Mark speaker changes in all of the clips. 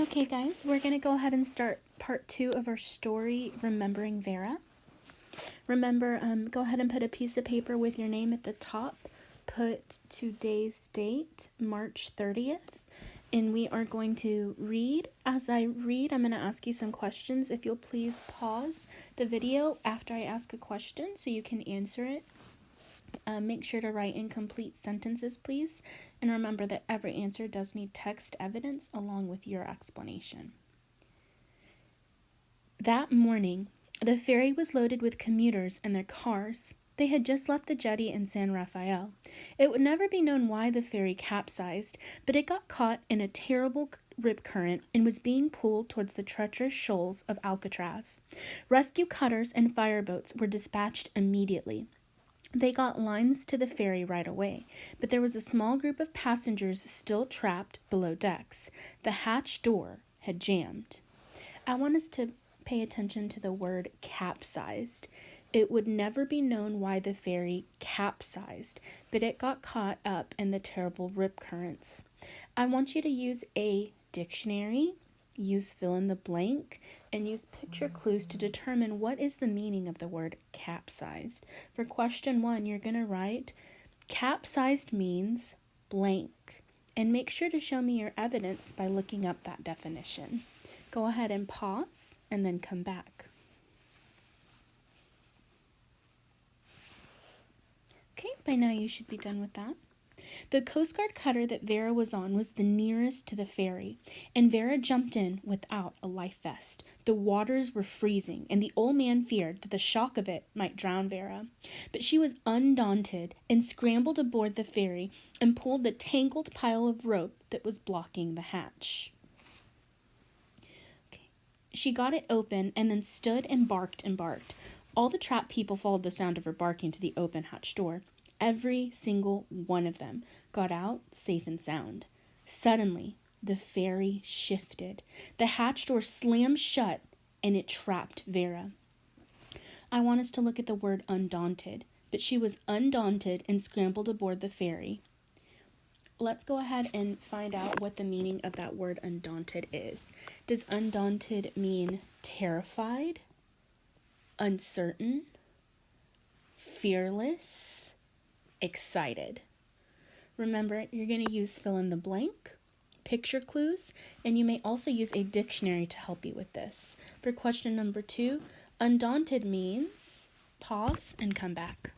Speaker 1: Okay, guys, we're going to go ahead and start part 2 of our story, Remembering Vera. Remember, go ahead and put a piece of paper with your name at the top. Put today's date, March 30th. And we are going to read. As I read, I'm going to ask you some questions. If you'll please pause the video after I ask a question so you can answer it. Make sure to write in complete sentences, please. And remember that every answer does need text evidence along with your explanation. That morning, the ferry was loaded with commuters and their cars. They had just left the jetty in San Rafael. It would never be known why the ferry capsized, but it got caught in a terrible rip current and was being pulled towards the treacherous shoals of Alcatraz. Rescue cutters and fireboats were dispatched immediately. They got lines to the ferry right away, but there was a small group of passengers still trapped below decks. The hatch door had jammed. I want us to pay attention to the word capsized. It would never be known why the ferry capsized, but it got caught up in the terrible rip currents. I want you to use a dictionary, use fill in the blank, and use picture clues to determine what is the meaning of the word capsized. For question 1, you're going to write, capsized means blank. And make sure to show me your evidence by looking up that definition. Go ahead and pause and then come back. Okay, by now you should be done with that. The Coast Guard cutter that Vera was on was the nearest to the ferry, and Vera jumped in without a life vest. The waters were freezing, and the old man feared that the shock of it might drown Vera. But she was undaunted and scrambled aboard the ferry and pulled the tangled pile of rope that was blocking the hatch. She got it open and then stood and barked and barked. All the trapped people followed the sound of her barking to the open hatch door. Every single one of them got out safe and sound. Suddenly, the ferry shifted. The hatch door slammed shut and it trapped Vera. I want us to look at the word undaunted, but she was undaunted and scrambled aboard the ferry. Let's go ahead and find out what the meaning of that word undaunted is. Does undaunted mean terrified, uncertain, fearless, excited? Remember, you're going to use fill in the blank, picture clues, and you may also use a dictionary to help you with this. For question number 2, undaunted means pause and come back.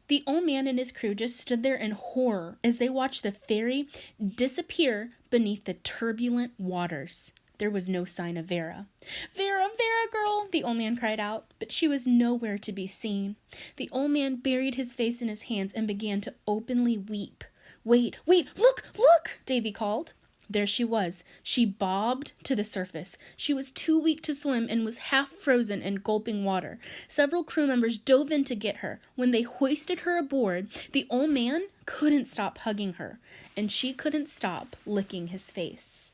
Speaker 1: The old man and his crew just stood there in horror as they watched the ferry disappear beneath the turbulent waters. There was no sign of Vera. "Vera, Vera, girl!" the old man cried out, but she was nowhere to be seen. The old man buried his face in his hands and began to openly weep. Wait, look, Davy called. There she was. She bobbed to the surface. She was too weak to swim and was half frozen and gulping water. Several crew members dove in to get her. When they hoisted her aboard, the old man couldn't stop hugging her, and she couldn't stop licking his face.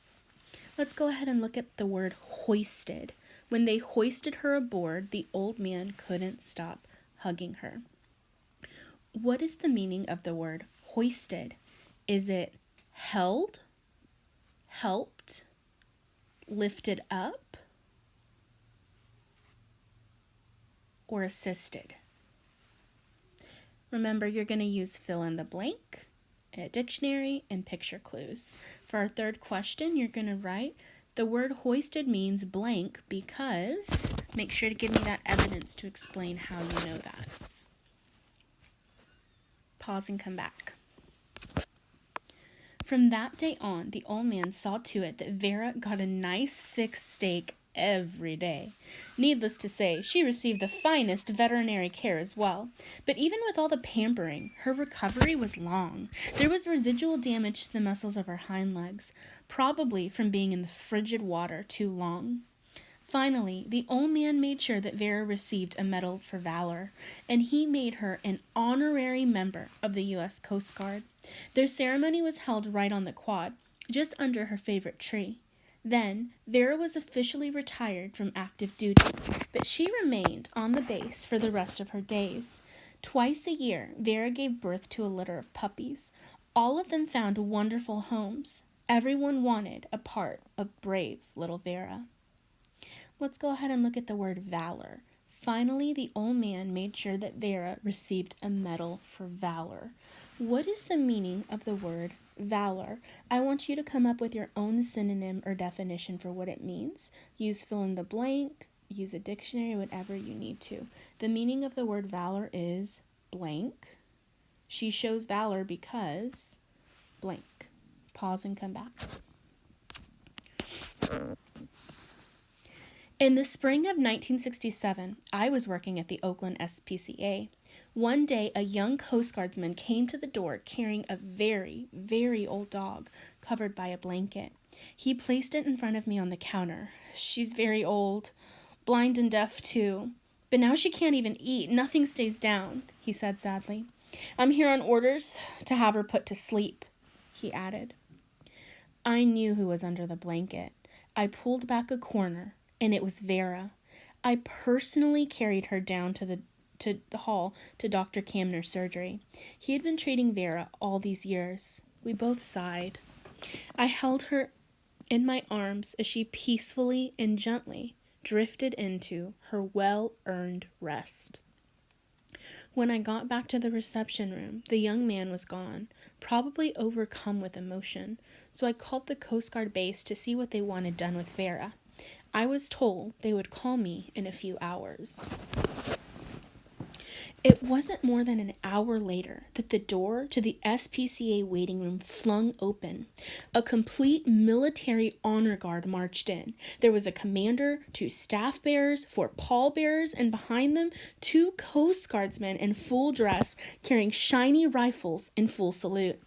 Speaker 1: Let's go ahead and look at the word hoisted. When they hoisted her aboard, the old man couldn't stop hugging her. What is the meaning of the word hoisted? Is it held, helped, lifted up, or assisted? Remember, you're going to use fill in the blank, a dictionary, and picture clues. For our third question, you're going to write, the word hoisted means blank because, make sure to give me that evidence to explain how you know that. Pause and come back. From that day on, the old man saw to it that Vera got a nice thick steak every day. Needless to say, she received the finest veterinary care as well. But even with all the pampering, her recovery was long. There was residual damage to the muscles of her hind legs, probably from being in the frigid water too long. Finally, the old man made sure that Vera received a medal for valor, and he made her an honorary member of the U.S. Coast Guard. Their ceremony was held right on the quad, just under her favorite tree. Then, Vera was officially retired from active duty, but she remained on the base for the rest of her days. Twice a year, Vera gave birth to a litter of puppies. All of them found wonderful homes. Everyone wanted a part of brave little Vera. Let's go ahead and look at the word valor. Finally, the old man made sure that Vera received a medal for valor. What is the meaning of the word valor? I want you to come up with your own synonym or definition for what it means. Use fill in the blank, use a dictionary, whatever you need to. The meaning of the word valor is blank. She shows valor because blank. Pause and come back. In the spring of 1967, I was working at the Oakland SPCA. One day, a young Coast Guardsman came to the door carrying a very, very old dog covered by a blanket. He placed it in front of me on the counter. She's very old, blind and deaf too, but now she can't even eat. Nothing stays down, he said sadly. I'm here on orders to have her put to sleep, he added. I knew who was under the blanket. I pulled back a corner, and it was Vera. I personally carried her down to the hall to Dr. Camner's surgery. He had been treating Vera all these years. We both sighed. I held her in my arms as she peacefully and gently drifted into her well-earned rest. When I got back to the reception room, the young man was gone, probably overcome with emotion, so I called the Coast Guard base to see what they wanted done with Vera. I was told they would call me in a few hours. It wasn't more than an hour later that the door to the SPCA waiting room flung open. A complete military honor guard marched in. There was a commander, 2 staff bearers, 4 pallbearers, and behind them 2 Coast Guardsmen in full dress carrying shiny rifles in full salute.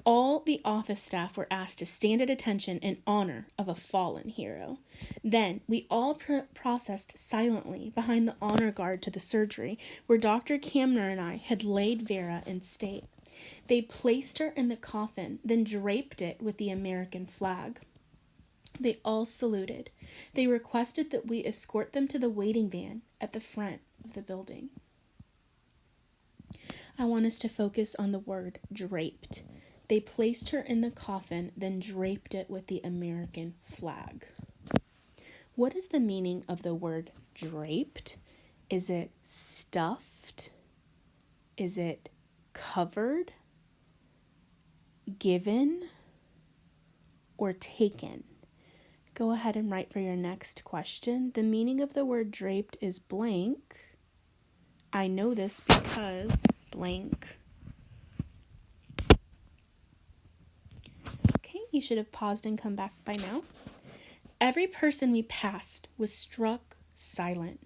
Speaker 1: All the office staff were asked to stand at attention in honor of a fallen hero. Then we all processed silently behind the honor guard to the surgery where Dr. Camner and I had laid Vera in state. They placed her in the coffin, then draped it with the American flag. They all saluted. They requested that we escort them to the waiting van at the front of the building. I want us to focus on the word draped. They placed her in the coffin, then draped it with the American flag. What is the meaning of the word draped? Is it stuffed? Is it covered? Given? Or taken? Go ahead and write for your next question. The meaning of the word draped is blank. I know this because blank. Okay, you should have paused and come back by now. Every person we passed was struck silent.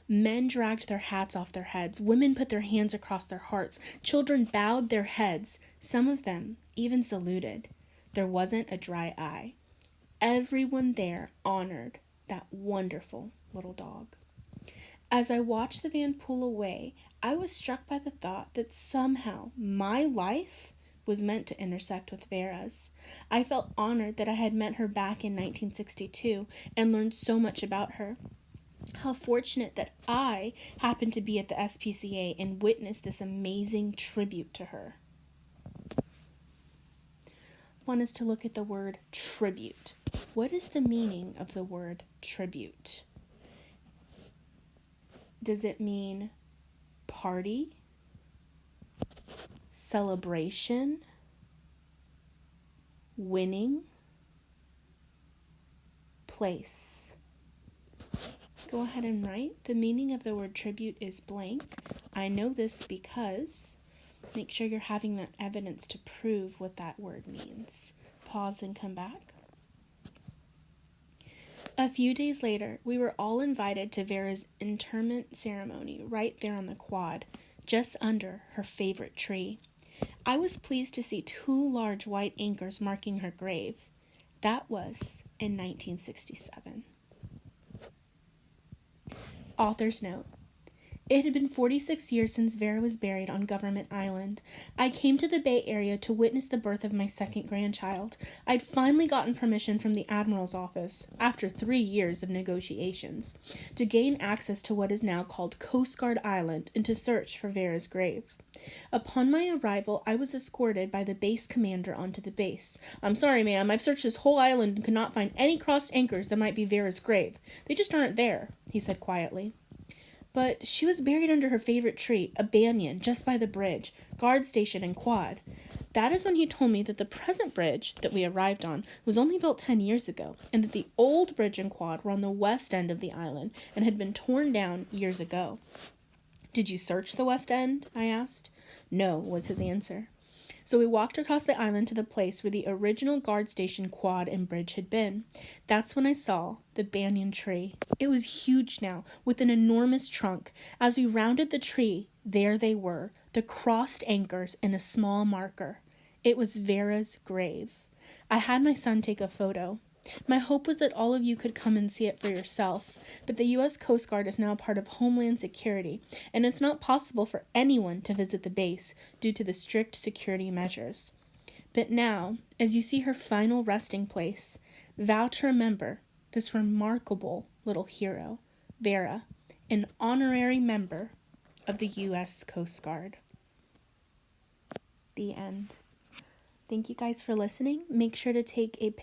Speaker 1: Men dragged their hats off their heads. Women put their hands across their hearts. Children bowed their heads. Some of them even saluted. There wasn't a dry eye. Everyone there honored that wonderful little dog. As I watched the van pull away, I was struck by the thought that somehow my life was meant to intersect with Vera's. I felt honored that I had met her back in 1962 and learned so much about her. How fortunate that I happened to be at the SPCA and witnessed this amazing tribute to her. I want us to look at the word tribute. What is the meaning of the word tribute? Does it mean party? Celebration? Winning? Place? Go ahead and write. The meaning of the word tribute is blank. I know this because make sure you're having that evidence to prove what that word means. Pause and come back. A few days later, we were all invited to Vera's interment ceremony right there on the quad, just under her favorite tree. I was pleased to see 2 large white anchors marking her grave. That was in 1967. Author's note. It had been 46 years since Vera was buried on Government Island. I came to the Bay Area to witness the birth of my second grandchild. I'd finally gotten permission from the Admiral's office, after 3 years of negotiations, to gain access to what is now called Coast Guard Island and to search for Vera's grave. Upon my arrival, I was escorted by the base commander onto the base. "I'm sorry, ma'am, I've searched this whole island and could not find any crossed anchors that might be Vera's grave. They just aren't there," he said quietly. "But she was buried under her favorite tree, a banyan, just by the bridge, guard station, and quad." That is when he told me that the present bridge that we arrived on was only built 10 years ago, and that the old bridge and quad were on the west end of the island and had been torn down years ago. "Did you search the west end?" I asked. "No," was his answer. So we walked across the island to the place where the original guard station, quad, and bridge had been. That's when I saw the banyan tree. It was huge now, with an enormous trunk. As we rounded the tree, there they were, the crossed anchors and a small marker. It was Vera's grave. I had my son take a photo. My hope was that all of you could come and see it for yourself, but the U.S. Coast Guard is now part of Homeland Security, and it's not possible for anyone to visit the base due to the strict security measures. But now, as you see her final resting place, vow to remember this remarkable little hero, Vera, an honorary member of the U.S. Coast Guard. The end. Thank you guys for listening. Make sure to take a